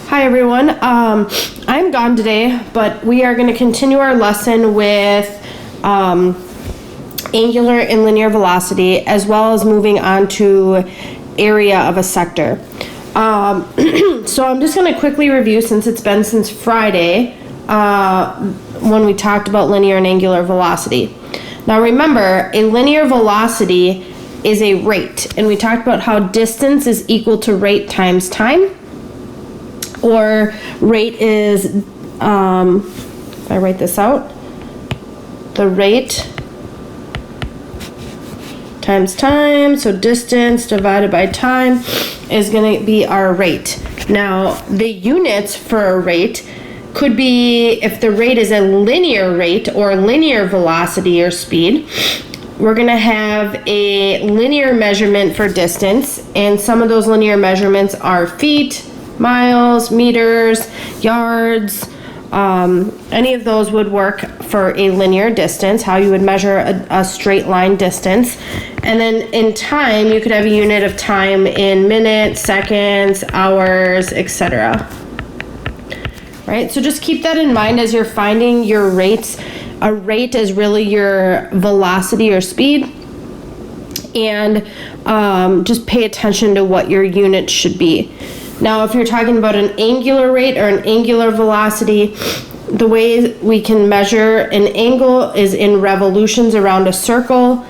Hi everyone, I'm gone today, but we are going to continue our lesson with angular and linear velocity, as well as moving on to area of a sector. So I'm just going to quickly review, since it's been since Friday, when we talked about linear and angular velocity. Now remember, a linear velocity is a rate, and we talked about how distance is equal to rate times time. Or rate is, if I write this out, the rate times time, so distance divided by time is going to be our rate. Now, the units for a rate could be, if the rate is a linear rate or linear velocity or speed, we're going to have a linear measurement for distance, and some of those linear measurements are feet, miles, meters, yards. Any of those would work for a linear distance, how you would measure a straight line distance. And then in time, you could have a unit of time in minutes, seconds, hours, etc. Right? So just keep that in mind as you're finding your rates. A rate is really your velocity or speed. And just pay attention to what your unit should be. Now, if you're talking about an angular rate or an angular velocity, the way we can measure an angle is in revolutions around a circle,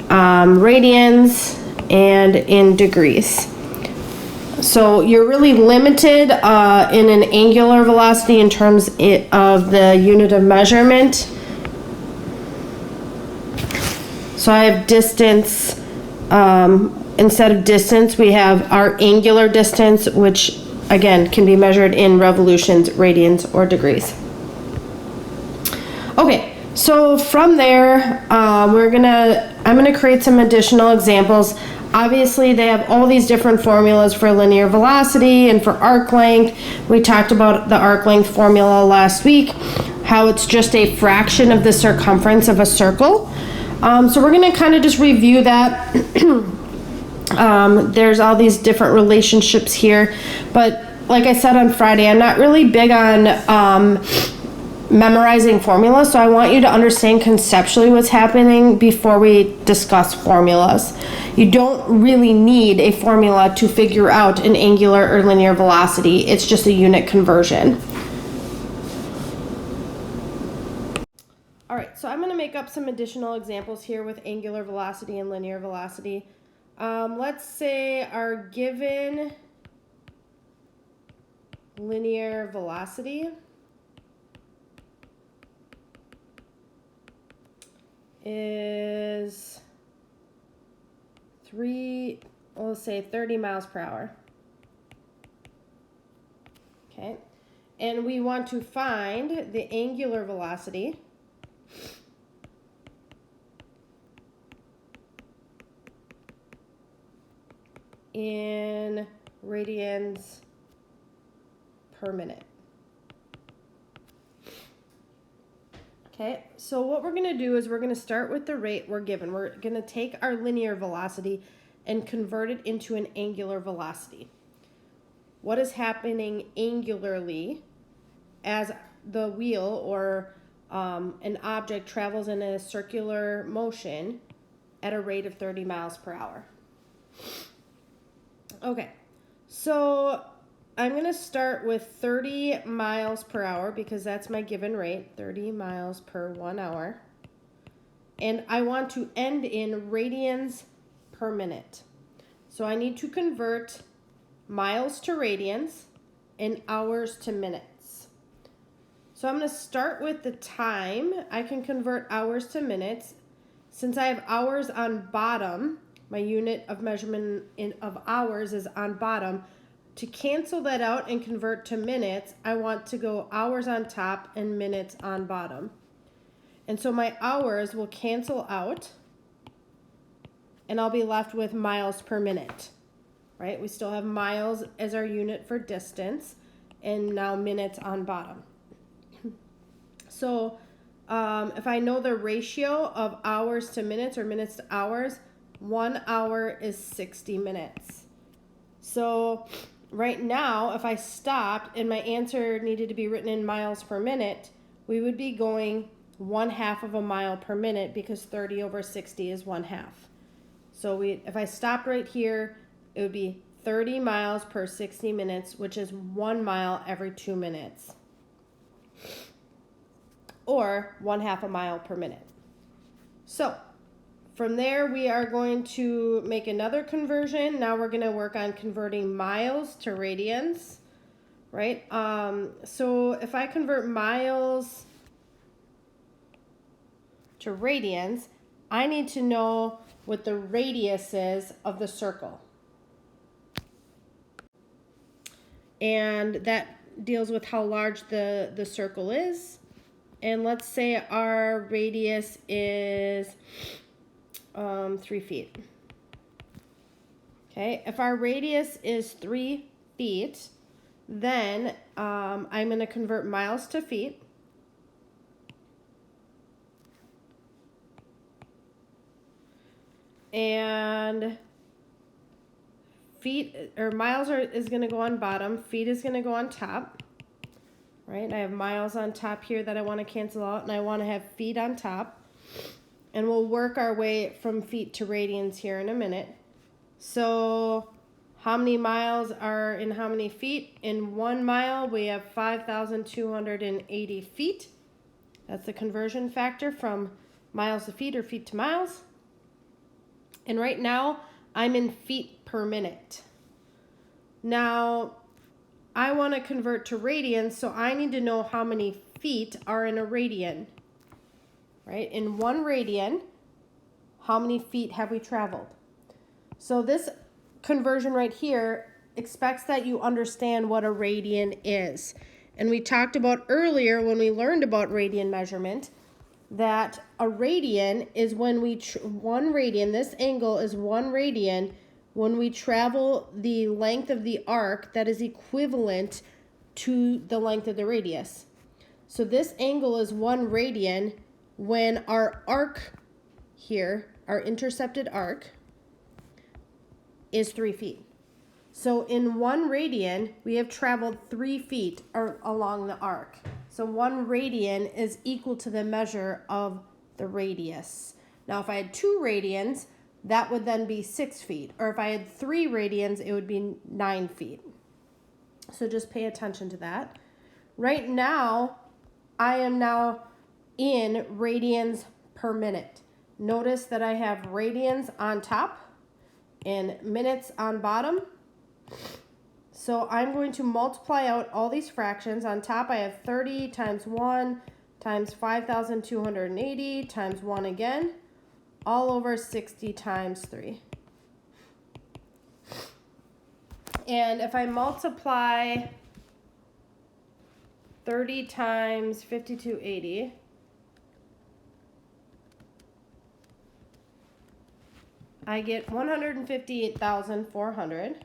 radians, and in degrees. So you're really limited in an angular velocity in terms of the unit of measurement. So I have distance. Instead of distance, we have our angular distance, which again can be measured in revolutions, radians, or degrees. Okay, so from there, I'm gonna create some additional examples. Obviously, they have all these different formulas for linear velocity and for arc length. We talked about the arc length formula last week, how it's just a fraction of the circumference of a circle. So we're gonna kind of just review that. There's all these different relationships here, but like I said on Friday, I'm not really big on memorizing formulas, so I want you to understand conceptually what's happening before we discuss formulas. You don't really need a formula to figure out an angular or linear velocity. It's just a unit conversion. All right, so I'm going to make up some additional examples here with angular velocity and linear velocity. Let's say our given linear velocity is let's say 30 miles per hour. Okay, and we want to find the angular velocity in radians per minute. Okay, so what we're going to do is we're going to start with the rate we're given. We're going to take our linear velocity and convert it into an angular velocity. What is happening angularly as the wheel or an object travels in a circular motion at a rate of 30 miles per hour? Okay, so I'm going to start with 30 miles per hour because that's my given rate, 30 miles per 1 hour. And I want to end in radians per minute. So I need to convert miles to radians and hours to minutes. So I'm going to start with the time. I can convert hours to minutes. Since I have hours on bottom, my unit of measurement of hours is on bottom. To cancel that out and convert to minutes, I want to go hours on top and minutes on bottom. And so my hours will cancel out, and I'll be left with miles per minute, right? We still have miles as our unit for distance, and now minutes on bottom. So if I know the ratio of hours to minutes or minutes to hours, 1 hour is 60 minutes. So right now, if I stopped and my answer needed to be written in miles per minute, we would be going 1/2 of a mile per minute because 30 over 60 is 1/2. So if I stopped right here, it would be 30 miles per 60 minutes, which is 1 mile every 2 minutes. Or 1/2 a mile per minute. So from there, we are going to make another conversion. Now we're going to work on converting miles to radians, right? So if I convert miles to radians, I need to know what the radius is of the circle. And that deals with how large the circle is. And let's say our radius is 3 feet. Okay, if our radius is 3 feet, then I'm going to convert miles to feet. And feet or miles is going to go on bottom, feet is going to go on top. Right? I have miles on top here that I want to cancel out, and I want to have feet on top. And we'll work our way from feet to radians here in a minute. So how many miles are in how many feet? In 1 mile, we have 5,280 feet. That's the conversion factor from miles to feet or feet to miles. And right now, I'm in feet per minute. Now, I want to convert to radians, so I need to know how many feet are in a radian. Right? In 1 radian, how many feet have we traveled? So this conversion right here expects that you understand what a radian is. And we talked about earlier when we learned about radian measurement that a radian is when we, 1 radian, this angle is 1 radian when we travel the length of the arc that is equivalent to the length of the radius. So this angle is 1 radian when our arc here, our intercepted arc, is 3 feet. So in 1 radian, we have traveled 3 feet along the arc. So 1 radian is equal to the measure of the radius. Now if I had 2 radians, that would then be 6 feet. Or if I had 3 radians, it would be 9 feet. So just pay attention to that. Right now, I am now in radians per minute. Notice that I have radians on top and minutes on bottom. So I'm going to multiply out all these fractions. On top, I have 30 times 1 times 5,280 times 1 again, all over 60 times 3. And if I multiply 30 times 5280, I get 158,400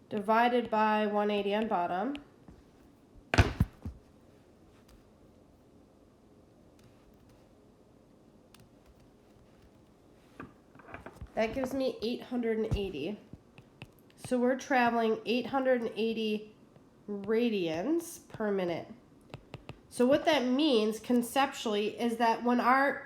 divided by 180 on bottom. That gives me 880. So we're traveling 880 radians per minute. So what that means conceptually is that when our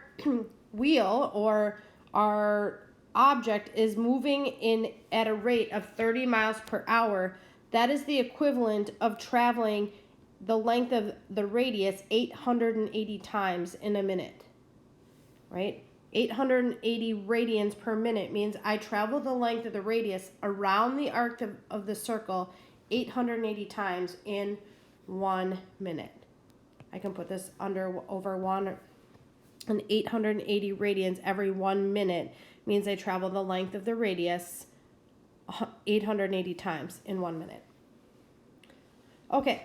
wheel or our object is moving at a rate of 30 miles per hour, that is the equivalent of traveling the length of the radius 880 times in a minute, right? 880 radians per minute means I travel the length of the radius around the arc of the circle 880 times in 1 minute. I can put this over 1, and 880 radians every 1 minute means I travel the length of the radius 880 times in 1 minute. Okay.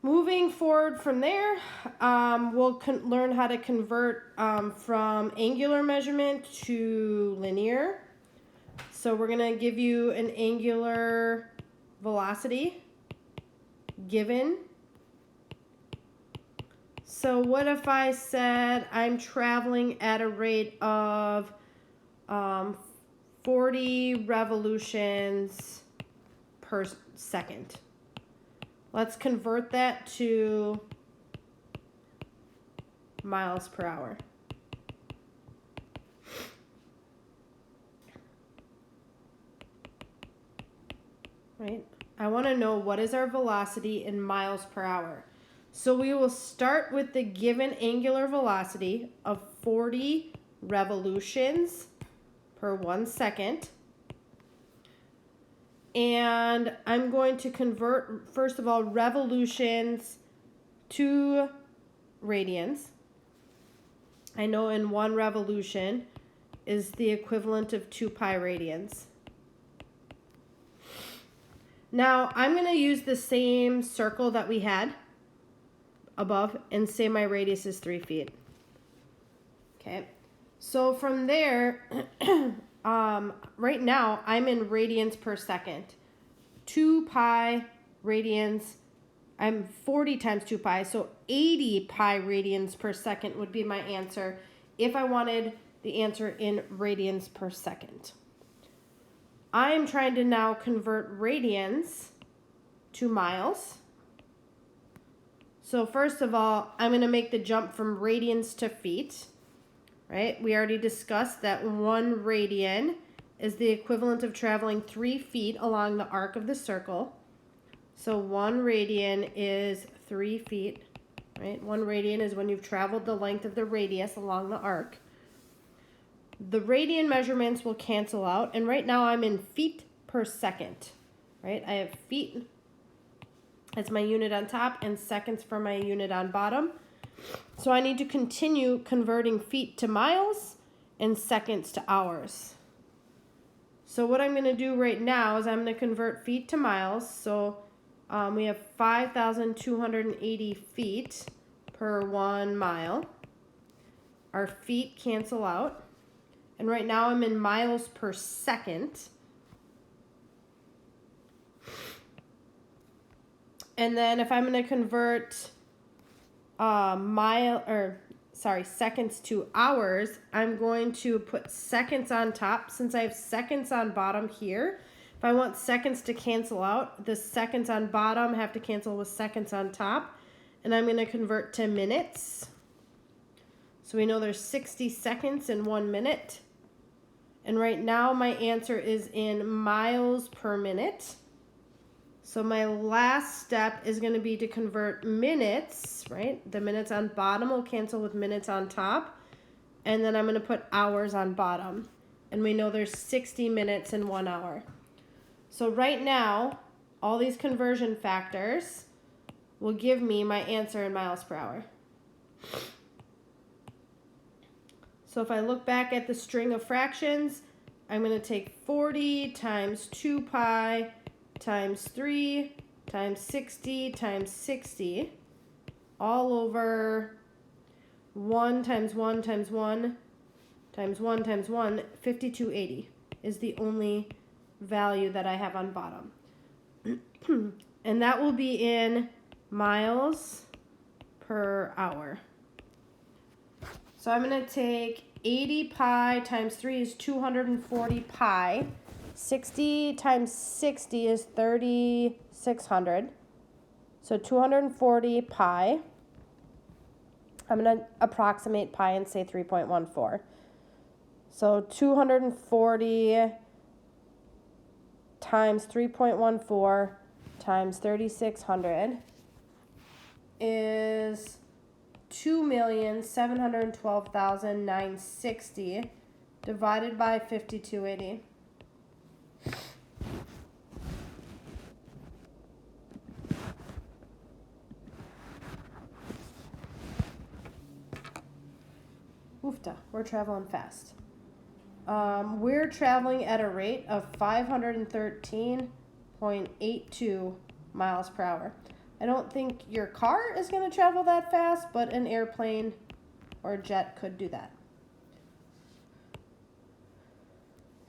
Moving forward from there, we'll learn how to convert from angular measurement to linear. So we're going to give you an angular velocity given. So what if I said I'm traveling at a rate of 40 revolutions per second. Let's convert that to miles per hour. Right? I want to know what is our velocity in miles per hour. So we will start with the given angular velocity of 40 revolutions per 1 second. And I'm going to convert, first of all, revolutions to radians. I know in 1 revolution is the equivalent of 2 pi radians. Now, I'm going to use the same circle that we had above and say my radius is 3 feet. Okay, so from there, right now I'm in radians per second. 2 pi radians, I'm 40 times 2 pi, so 80 pi radians per second would be my answer if I wanted the answer in radians per second. I am trying to now convert radians to miles. So first of all, I'm going to make the jump from radians to feet, right? We already discussed that 1 radian is the equivalent of traveling 3 feet along the arc of the circle. So 1 radian is 3 feet, right? 1 radian is when you've traveled the length of the radius along the arc. The radian measurements will cancel out, and right now I'm in feet per second, right? I have feet as my unit on top and seconds for my unit on bottom. So I need to continue converting feet to miles and seconds to hours. So what I'm going to do right now is I'm going to convert feet to miles. So we have 5,280 feet per 1 mile. Our feet cancel out. And right now I'm in miles per second. And then if I'm going to convert seconds to hours, I'm going to put seconds on top. Since I have seconds on bottom here, if I want seconds to cancel out, the seconds on bottom have to cancel with seconds on top. And I'm going to convert to minutes. So we know there's 60 seconds in 1 minute. And right now my answer is in miles per minute. So my last step is going to be to convert minutes, right? The minutes on bottom will cancel with minutes on top. And then I'm going to put hours on bottom. And we know there's 60 minutes in 1 hour. So right now, all these conversion factors will give me my answer in miles per hour. So if I look back at the string of fractions, I'm going to take 40 times 2 pi times 3 times 60 times 60 all over 1 times 1 times 1 times 1 times 1, 5280 is the only value that I have on bottom. And that will be in miles per hour. So I'm going to take 80 pi times 3 is 240 pi. 60 times 60 is 3,600. So 240 pi. I'm going to approximate pi and say 3.14. So 240 times 3.14 times 3,600 is 2,712,960 divided by 5280. Oofta, we're traveling fast. We're traveling at a rate of 513.82 miles per hour. I don't think your car is going to travel that fast, but an airplane or a jet could do that.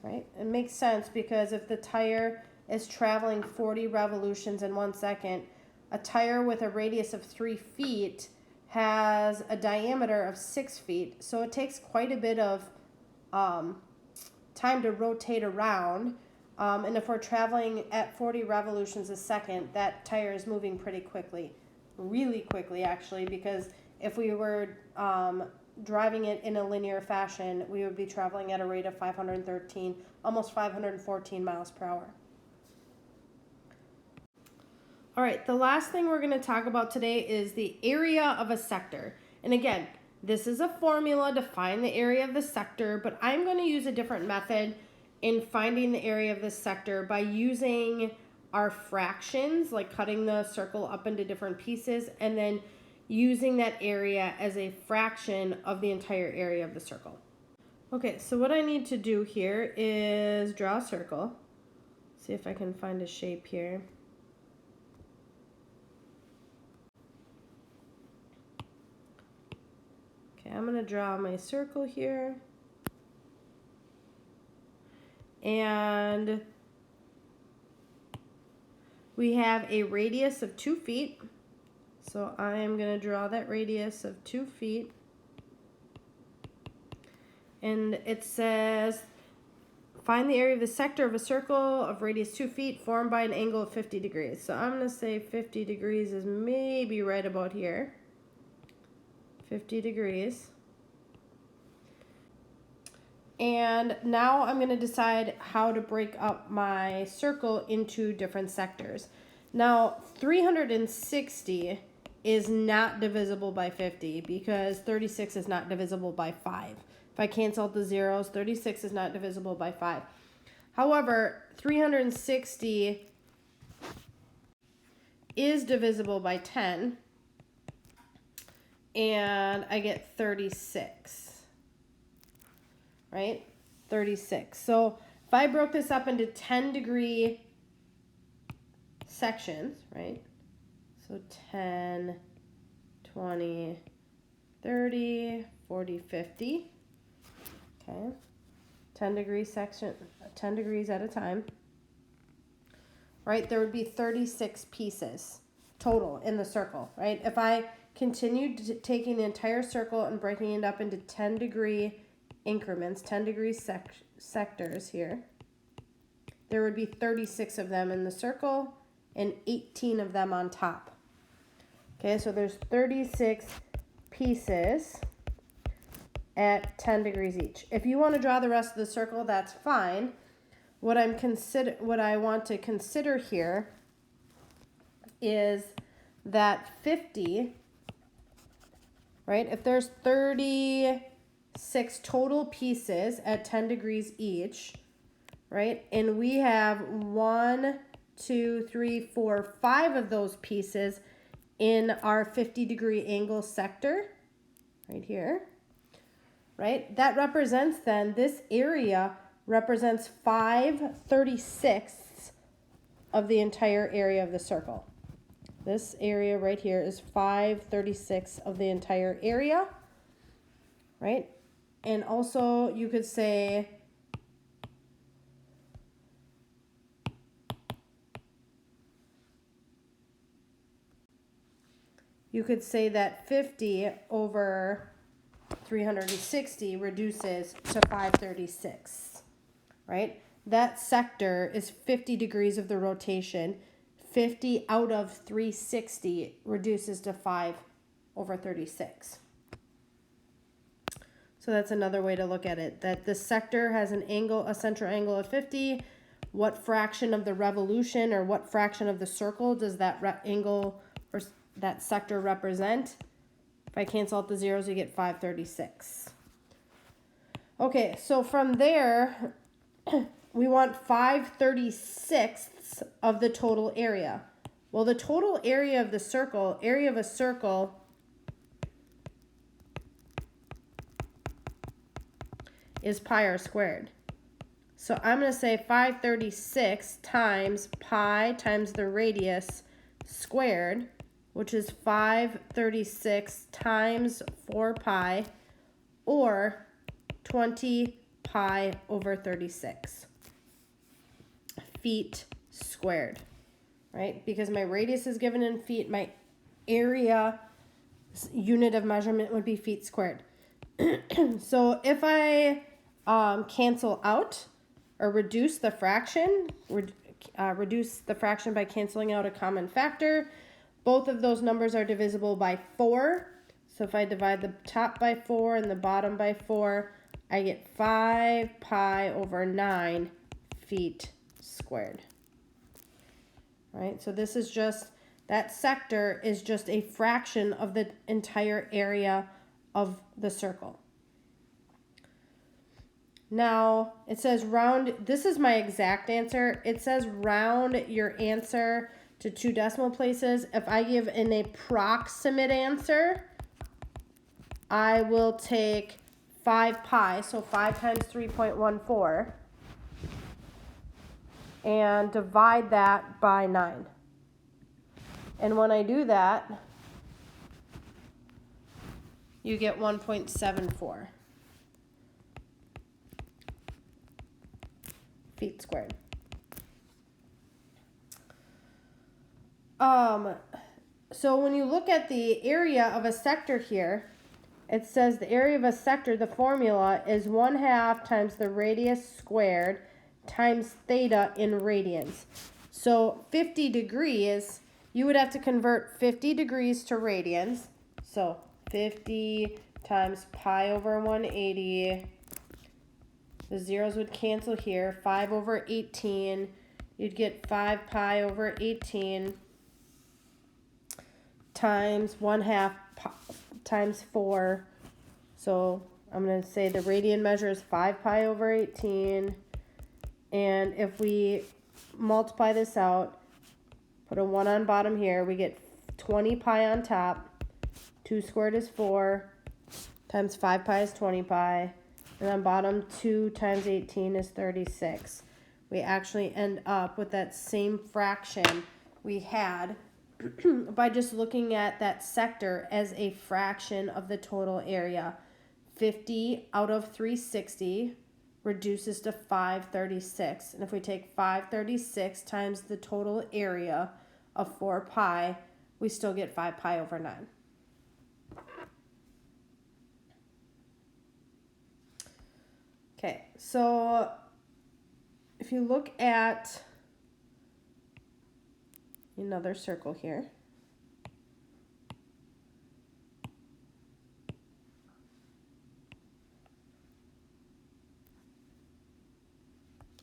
Right? It makes sense because if the tire is traveling 40 revolutions in 1 second, a tire with a radius of 3 feet has a diameter of 6 feet. So it takes quite a bit of time to rotate around. And if we're traveling at 40 revolutions a second, that tire is moving pretty quickly, really quickly actually, because if we were driving it in a linear fashion, we would be traveling at a rate of 513, almost 514 miles per hour. All right, the last thing we're going to talk about today is the area of a sector. And again, this is a formula to find the area of the sector, but I'm going to use a different method in finding the area of the sector by using our fractions, like cutting the circle up into different pieces, and then using that area as a fraction of the entire area of the circle. Okay, so what I need to do here is draw a circle. See if I can find a shape here. Okay, I'm going to draw my circle here. And we have a radius of 2 feet. So I am going to draw that radius of 2 feet. And it says, find the area of the sector of a circle of radius 2 feet formed by an angle of 50 degrees. So I'm going to say 50 degrees is maybe right about here. 50 degrees. And now I'm going to decide how to break up my circle into different sectors. Now, 360 is not divisible by 50 because 36 is not divisible by 5. If I cancel out the zeros, 36 is not divisible by 5. However, 360 is divisible by 10. And I get 36, right? 36. So if I broke this up into 10-degree sections, right? So 10, 20, 30, 40, 50. Okay. 10-degree section, 10 degrees at a time. Right? There would be 36 pieces total in the circle, right? If I continued taking the entire circle and breaking it up into 10-degree increments, 10-degree sectors here, there would be 36 of them in the circle and 18 of them on top. Okay, so there's 36 pieces at 10 degrees each. If you want to draw the rest of the circle, that's fine. What I want to consider here is that 50, right? If there's 36 total pieces at 10 degrees each, right? And we have 1, 2, 3, 4, 5 of those pieces in our 50-degree angle sector, right here, right? That represents then, this area represents 5/36 of the entire area of the circle. This area right here is 5/36 of the entire area, right? And also you could say that 50 over 360 reduces to 5/36, right? That sector is 50 degrees of the rotation. 50 out of 360 reduces to 5/36. So that's another way to look at it, that the sector has an angle, a central angle of 50. What fraction of the revolution or what fraction of the circle does that angle or that sector represent? If I cancel out the zeros, you get 5/36. Okay, so from there, we want 5/36 of the total area. Well, the total area of the circle, area of a circle, is pi r squared. So I'm going to say 5/36 times pi times the radius squared, which is 5/36 times 4 pi, or 20 pi over 36 feet squared, right? Because my radius is given in feet, my area unit of measurement would be feet squared. So if I cancel out, or reduce the fraction, reduce the fraction by canceling out a common factor. Both of those numbers are divisible by 4. So if I divide the top by 4 and the bottom by 4, I get 5 pi over 9 feet squared. All right, so this is just, that sector is just a fraction of the entire area of the circle. Now, it says round, this is my exact answer. It says round your answer to 2 decimal places. If I give an approximate answer, I will take 5 pi, so 5 times 3.14, and divide that by 9. And when I do that, you get 1.74 feet squared. So when you look at the area of a sector here, it says the area of a sector, the formula is 1/2 times the radius squared times theta in radians. So 50 degrees, you would have to convert 50 degrees to radians. So 50 times pi over 180. The zeros would cancel here. 5 over 18. You'd get 5 pi over 18 times 1/2 times 4. So I'm going to say the radian measure is 5 pi over 18. And if we multiply this out, put a 1 on bottom here, we get 20 pi on top. 2 squared is 4 times 5 pi is 20 pi. And on bottom, 2 times 18 is 36. We actually end up with that same fraction we had by just looking at that sector as a fraction of the total area. 50 out of 360 reduces to 536. And if we take 536 times the total area of 4 pi, we still get 5 pi over 9. Okay, so if you look at another circle here,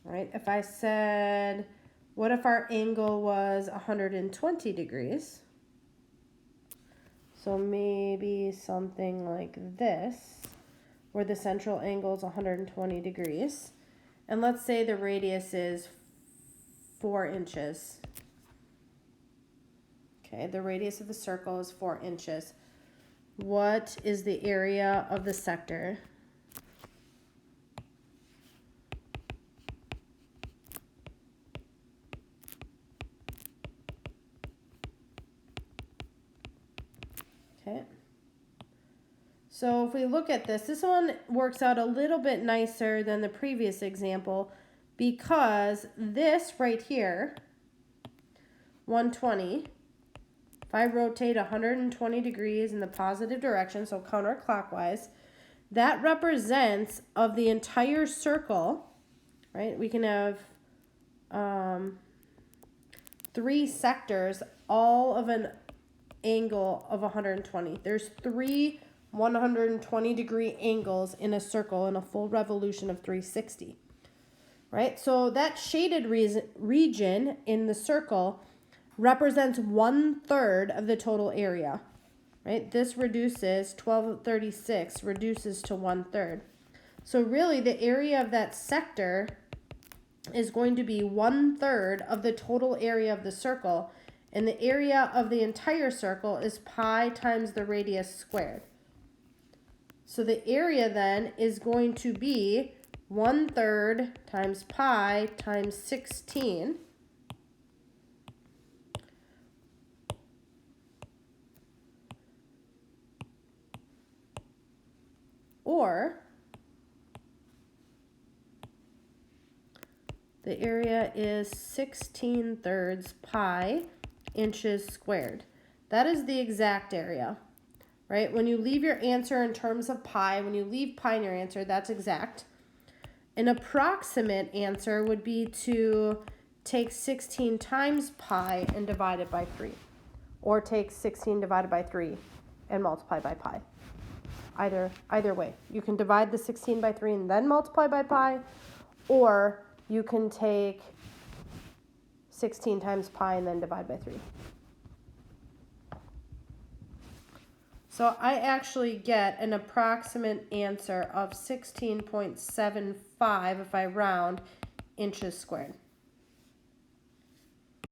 all right, if I said, what if our angle was 120 degrees? So maybe something like this, where the central angle is 120 degrees. And let's say the radius is 4 inches. Okay, the radius of the circle is 4 inches. What is the area of the sector? Okay. So if we look at this, this one works out a little bit nicer than the previous example because this right here, 120, if I rotate 120 degrees in the positive direction, so counterclockwise, that represents of the entire circle, right? We can have 3 sectors, all of an angle of 120. There's 3 120 degree angles in a circle in a full revolution of 360, right? So that shaded region in the circle represents 1/3 of the total area, right? This reduces, 1236 reduces to 1/3. So really the area of that sector is going to be 1/3 of the total area of the circle, and the area of the entire circle is pi times the radius squared. So the area then is going to be 1/3 times pi times 16. Or the area is 16/3 pi inches squared. That is the exact area, right? When you leave your answer in terms of pi, when you leave pi in your answer, that's exact. An approximate answer would be to take 16 times pi and divide it by 3. Or take 16 divided by 3 and multiply by pi. Either way. You can divide the 16 by 3 and then multiply by pi, or you can take 16 times pi and then divide by 3. So I actually get an approximate answer of 16.75 if I round inches squared.